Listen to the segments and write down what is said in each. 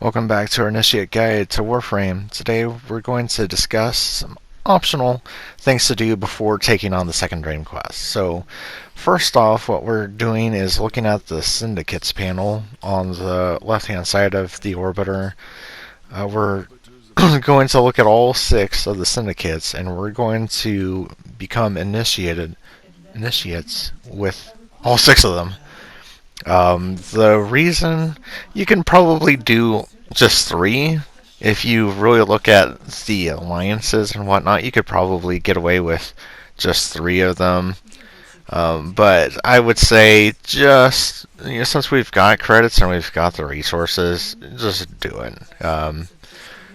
Welcome back to our Initiate Guide to Warframe. Today we're going to discuss some optional things to do before taking on the second Dream Quest. So first off, what we're doing is looking at the Syndicates panel on the left hand side of the orbiter. We're going to look at all 6 of the Syndicates, and we're going to become initiates with all 6 of them. The reason you can probably do just 3. If you really look at the alliances and whatnot, you could probably get away with just 3 of them. But I would say just, since we've got credits and we've got the resources, just do it.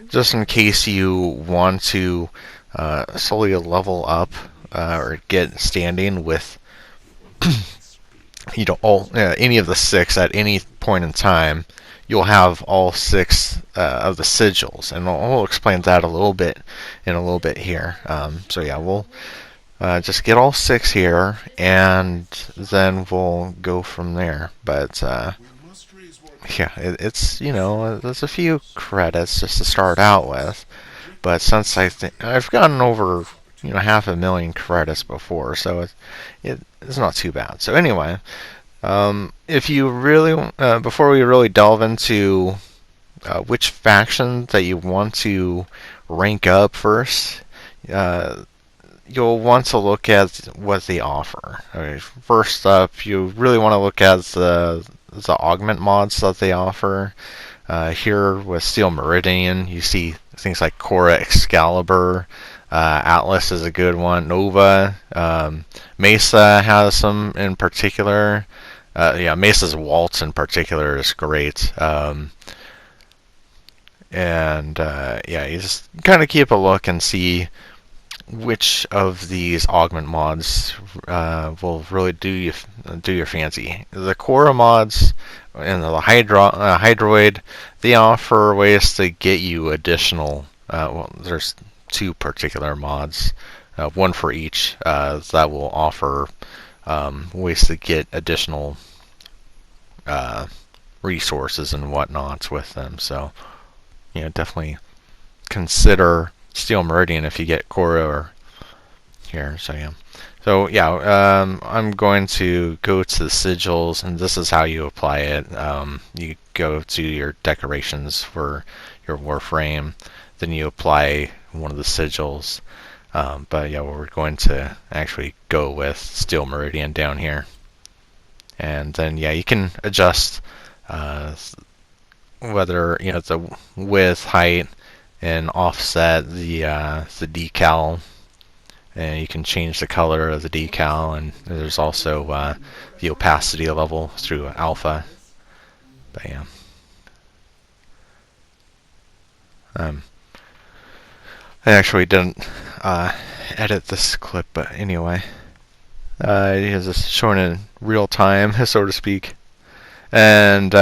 Just in case you want to slowly level up or get standing with any of the 6 at any point in time, you'll have all 6 of the sigils, and we'll explain that a little bit here. So yeah, we'll just get all 6 here, and then we'll go from there. But yeah, it's there's a few credits just to start out with, but since I've gotten over 500,000 credits before, so it's not too bad. So anyway, if you really, before we really delve into which faction that you want to rank up first, you'll want to look at what they offer. First up, you really want to look at the augment mods that they offer. Here with Steel Meridian, you see things like Cora Excalibur. Atlas is a good one. Nova, Mesa has some in particular. Mesa's Waltz in particular is great. You just kind of keep a look and see which of these augment mods will really do your fancy. The Cora mods and the Hydroid, they offer ways to get you additional. There's 2 particular mods, one for each, that will offer ways to get additional resources and whatnots with them. So, definitely consider Steel Meridian if you get Cora here. So yeah, I'm going to go to the sigils, and this is how you apply it. You go to your decorations for your Warframe, then you apply one of the sigils. But yeah, we're going to actually go with Steel Meridian down here, and then yeah, you can adjust whether the width, height, and offset the decal, and you can change the color of the decal, and there's also the opacity level through alpha. But yeah. I actually didn't edit this clip, but anyway, it is showing in real time, so to speak. And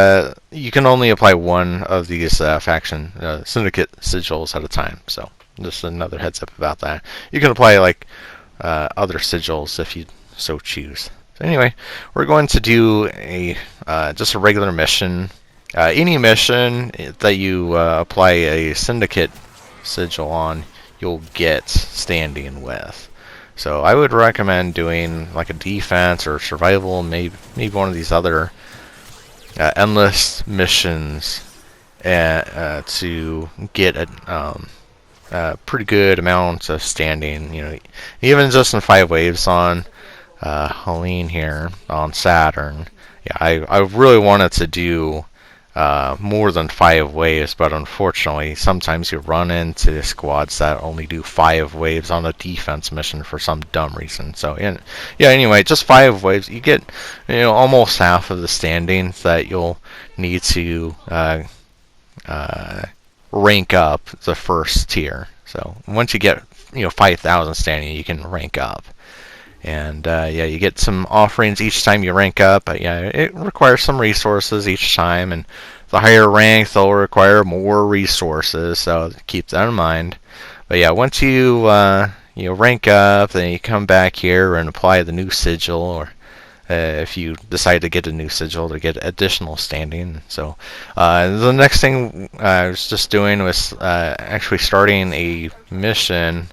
you can only apply one of these faction syndicate sigils at a time. So just another heads up about that. You can apply like other sigils if you so choose. So anyway, we're going to do just a regular mission. Any mission that you apply a syndicate sigil on, you'll get standing with. So I would recommend doing like a defense or survival, maybe one of these other endless missions to get a pretty good amount of standing. Even just in 5 waves on Helene here on Saturn. Yeah, I really wanted to do more than 5 waves, but unfortunately sometimes you run into squads that only do 5 waves on a defense mission for some dumb reason. So yeah, anyway, just 5 waves, you get almost half of the standing that you'll need to rank up the first tier. So once you get 5,000 standing, you can rank up. And yeah, you get some offerings each time you rank up, but yeah, it requires some resources each time, and the higher rank, they'll require more resources, so keep that in mind. But yeah, once you rank up, then you come back here and apply the new sigil, if you decide to get a new sigil to get additional standing. So the next thing I was just doing was actually starting a mission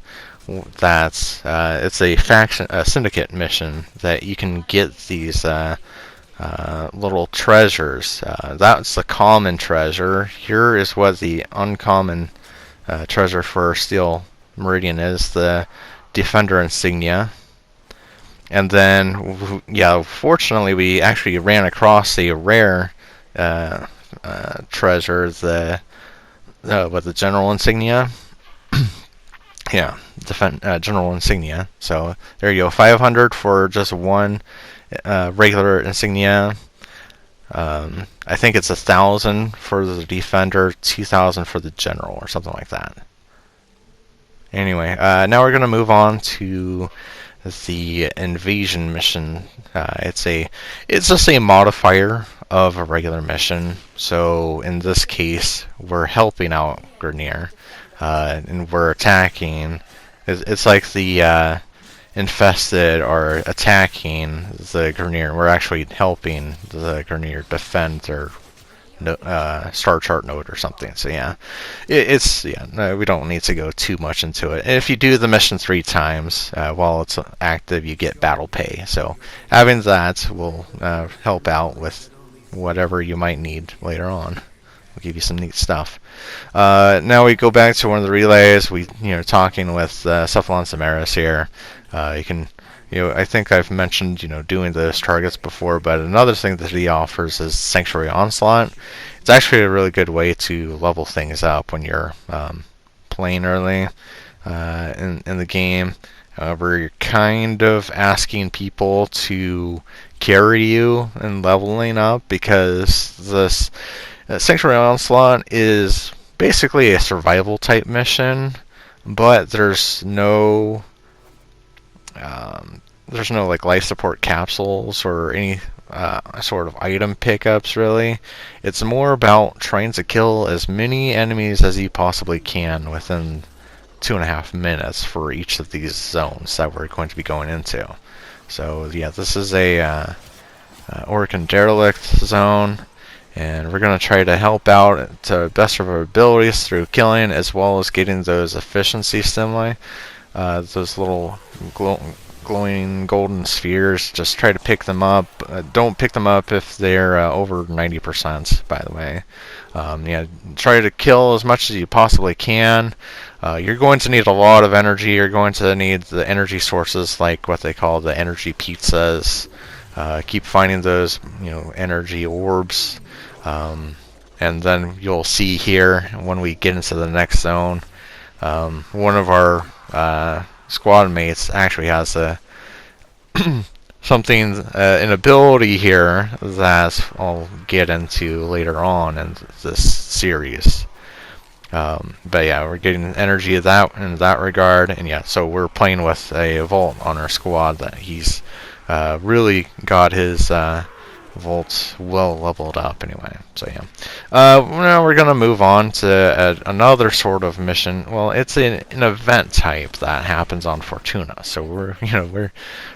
that's it's a syndicate mission that you can get these little treasures. That's the common treasure. Here is what the uncommon treasure for Steel Meridian is, the Defender insignia. And then, yeah, fortunately we actually ran across a rare treasure, the General insignia. Yeah, General insignia. So there you go, 500 for just one regular insignia. I think it's 1,000 for the Defender, 2,000 for the General, or something like that. Anyway, now we're going to move on to the invasion mission. It's just a modifier of a regular mission. So in this case, we're helping out Grineer, and we're attacking. It's like the infested are attacking the Grineer. We're actually helping the Grineer defend their star chart node or something. So yeah, we don't need to go too much into it. And if you do the mission 3 times while it's active, you get battle pay. So having that will help out with whatever you might need later on. We'll give you some neat stuff. Now we go back to one of the relays. We talking with Cephalon Samaris here. You can. I think I've mentioned, doing those targets before, but another thing that he offers is Sanctuary Onslaught. It's actually a really good way to level things up when you're playing early in the game. However, you're kind of asking people to carry you in leveling up, because this Sanctuary Onslaught is basically a survival type mission, but there's no like life support capsules or any sort of item pickups really. It's more about trying to kill as many enemies as you possibly can within 2.5 minutes for each of these zones that we're going to be going into. So yeah, this is a Orkan Derelict zone, and we're going to try to help out to the best of our abilities through killing, as well as getting those efficiency stimuli. Those little glowing golden spheres, just try to pick them up. Don't pick them up if they're over 90%, by the way. Yeah, try to kill as much as you possibly can. You're going to need a lot of energy. You're going to need the energy sources, like what they call the energy pizzas. Keep finding those, energy orbs. And then you'll see here, when we get into the next zone, one of our squad mates actually has a an ability here that I'll get into later on in this series. But yeah, we're getting energy of that in that regard, and yeah, so we're playing with a Vault on our squad that he's really got his Vaults well leveled up anyway. So yeah, now we're gonna move on to another sort of mission. Well, it's an event type that happens on Fortuna. So we're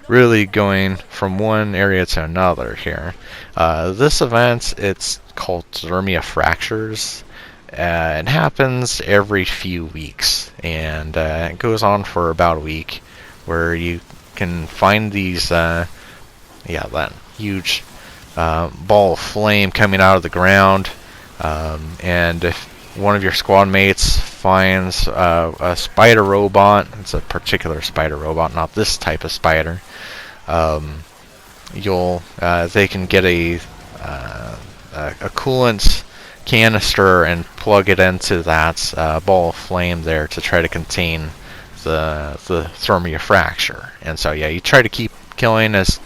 really going from one area to another here. This event, it's called Thermia Fractures. It happens every few weeks, and it goes on for about a week, where you can find these that huge ball of flame coming out of the ground, and if one of your squad mates finds a spider robot, it's a particular spider robot, not this type of spider, they can get a coolant canister and plug it into that ball of flame there to try to contain the Thermia Fracture. And so yeah, you try to keep killing as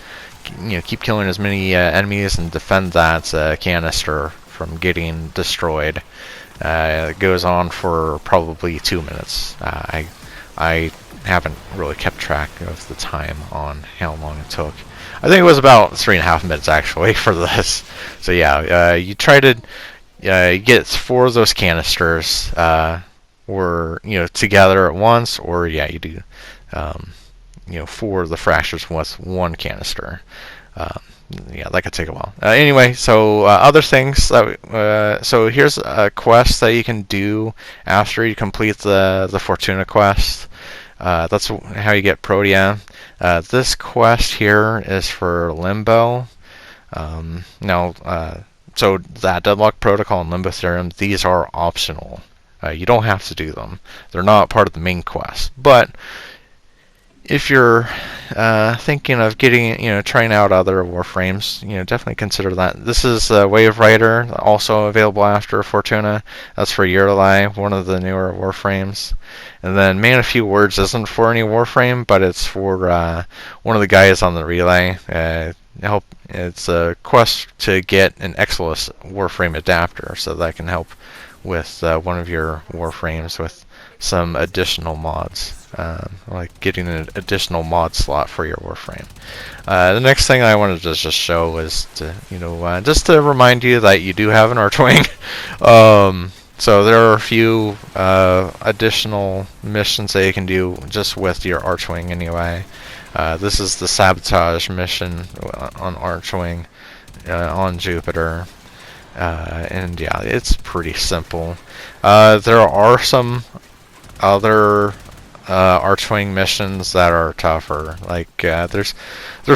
many enemies and defend that canister from getting destroyed. It goes on for probably 2 minutes. I haven't really kept track of the time on how long it took. I think it was about 3.5 minutes actually for this. So yeah, you try to get 4 of those canisters, or together at once, or yeah, you do 4 of the fractures with 1 canister. yeah, that could take a while. Anyway, so other things that so here's a quest that you can do after you complete the Fortuna quest. That's how you get Protea. This quest here is for Limbo. So that Deadlock Protocol and Limbo Theorem, these are optional. You don't have to do them. They're not part of the main quest. But if you're thinking of getting, trying out other Warframes, definitely consider that. This is Wave Rider, also available after Fortuna. That's for Yurlai, one of the newer Warframes. And then Man of Few Words isn't for any Warframe, but it's for one of the guys on the relay. It's a quest to get an Exilus Warframe Adapter, so that can help with one of your Warframes with some additional mods. Like getting an additional mod slot for your Warframe. The next thing I wanted to just show is to, just to remind you that you do have an Archwing. So there are a few additional missions that you can do just with your Archwing anyway. This is the sabotage mission on Archwing on Jupiter. And yeah, it's pretty simple. There are some other Archwing missions that are tougher. Like there's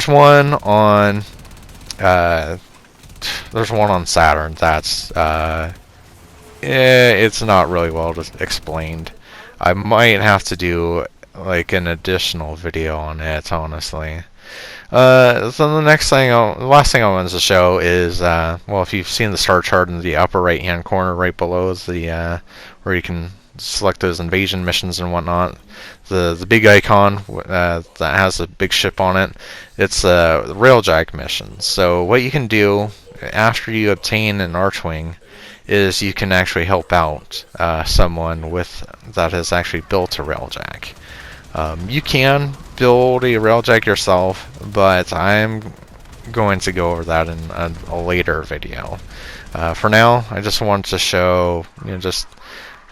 one on Saturn that's it's not really well explained. I might have to do like an additional video on it, honestly. So the last thing I wanted to show is well, if you've seen the star chart in the upper right hand corner, right below the where you can select those invasion missions and whatnot, the big icon that has a big ship on it, it's railjack missions. So what you can do after you obtain an Archwing is you can actually help out someone that has actually built a railjack. You can build a railjack yourself, but I'm going to go over that in a later video. For now, I just wanted to show just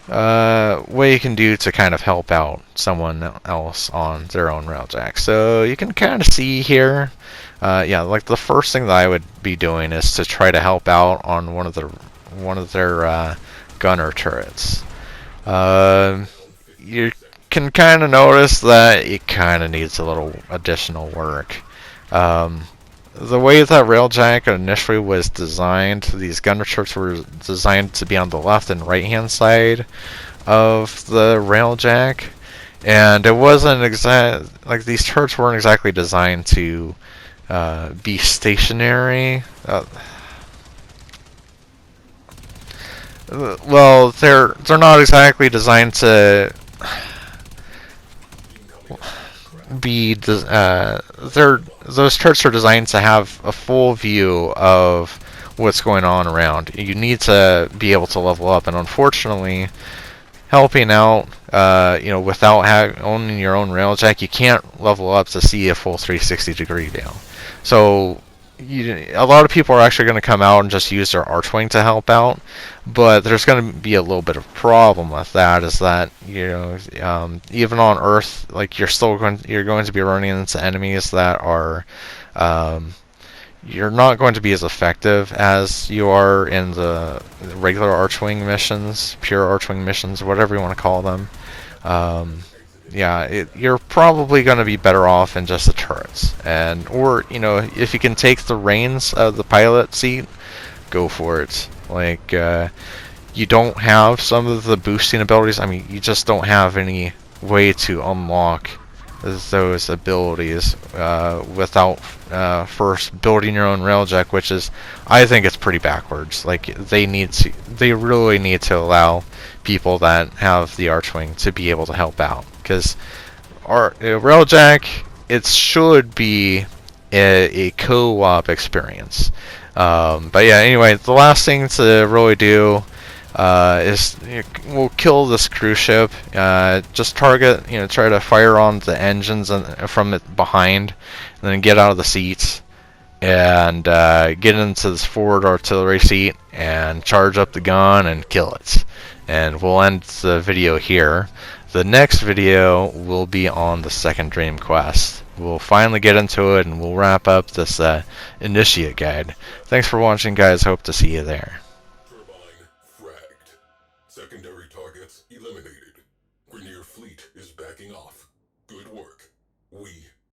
what you can do to kind of help out someone else on their own railjack. So you can kind of see here, yeah, like the first thing that I would be doing is to try to help out on one of their gunner turrets. You can kind of notice that it kind of needs a little additional work. The way that railjack initially was designed, these gunner turrets were designed to be on the left and right hand side of the railjack, and it wasn't like these turrets weren't exactly designed to be stationary. Well, they're not exactly designed to be those turrets are designed to have a full view of what's going on around. You need to be able to level up, and unfortunately, helping out, without owning your own railjack, you can't level up to see a full 360-degree view. So a lot of people are actually going to come out and just use their Archwing to help out, but there's going to be a little bit of problem with that. Is that even on Earth, like you're going to be running into enemies that are you're not going to be as effective as you are in the regular Archwing missions, pure Archwing missions, whatever you want to call them. Yeah, you're probably going to be better off in just the turrets, or if you can take the reins of the pilot seat, go for it. Like you don't have some of the boosting abilities. I mean, you just don't have any way to unlock those abilities without first building your own railjack, which is, I think it's pretty backwards. Like they really need to allow people that have the Archwing to be able to help out, because railjack, it should be a co-op experience. But yeah, anyway, the last thing to really do is we'll kill this cruise ship. Just target, try to fire on the engines from it behind, and then get out of the seats and get into this forward artillery seat and charge up the gun and kill it. And we'll end the video here. The next video will be on the second dream quest. We'll finally get into it and we'll wrap up this initiate guide. Thanks for watching, guys. Hope to see you there. Turbine fragged. Secondary targets eliminated. Grineer fleet is backing off.